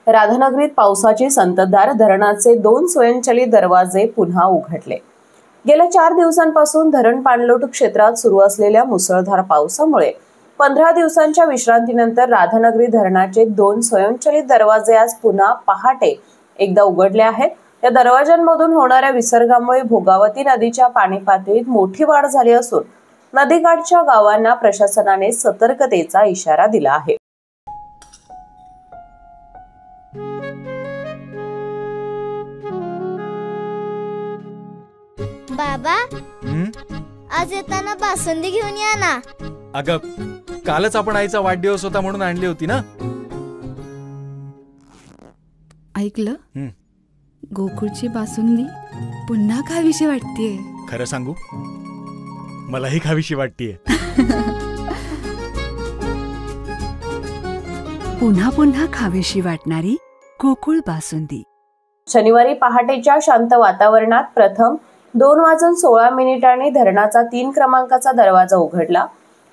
राधानगरीत पावसाची संततधार, धरणाचे 2 स्वयंचलित दरवाजे पुन्हा उघडले। गेल्या 4 दिवसांपासून धरण पाणलोट क्षेत्रात सुरू असलेल्या मुसळधार पावसामुळे 15 दिवसांच्या विश्रांतीनंतर राधानगरी धरणाचे 2 स्वयंचलित दरवाजे आज पुन्हा पहाटे एकदा उघडले आहेत। या दरवाजांमधून होणाऱ्या विसर्गामुळे भोगावती नदीच्या पाणी पातळीत मोठी वाढ झाली असून नदीकाठच्या गावांना प्रशासनाने सतर्कतेचा इशारा दिला आहे। बाबा, आज येताना बासुंदी घेऊन या ना। अगं, कालच आपण आईचा वाढदिवस होता म्हणून आणली होती ना। ऐकलं? गोकुळची बासुंदी पुन्हा खावीशी वाटतेय। खरं सांगू, मलाही खावीशी वाटतेय। पुन्हा पुन्हा खावीशी वाटणारी गोकुळ बासुंदी। शनिवारी पहाटेच्या शांत वातावरणात प्रथम 2:16 धरणाचा 3 क्रमांकाचा दरवाजा उघडला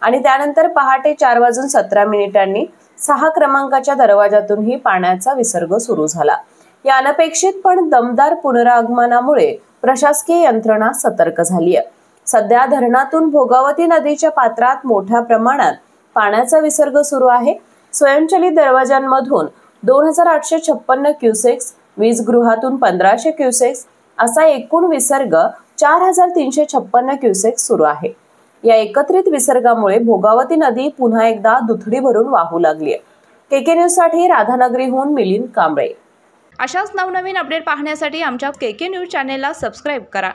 आणि त्यानंतर पहाटे 4:17 6 क्रमांकाच्या दरवाजातूनही पाण्याचा विसर्ग सुरू झाला। या अनपेक्षित पण दमदार पुनरागमनामुळे प्रशासकीय यंत्रणा सतर्क झाली आहे। सध्या धरणातून भोगावती नदीच्या पात्रात मोठ्या प्रमाणात पाण्याचा विसर्ग सुरू आहे। स्वयंचलित दरवाजांमधून 2856 क्युसेक्स, वीजगृहातून 1500 क्युसेक्स असा एकूण विसर्ग 4356 क्युसेक्स सुरू आहे। या एकत्रित विसर्गामुळे भोगावती नदी पुन्हा एकदा दुथडी भरून वाहू लागली आहे। केके न्यूज साठी राधानगरीहून मिलिंद कांबळे। अशाच नवनवीन अपडेट पाहण्यासाठी आमच्या केके न्यूज चॅनेलला सबस्क्राइब करा।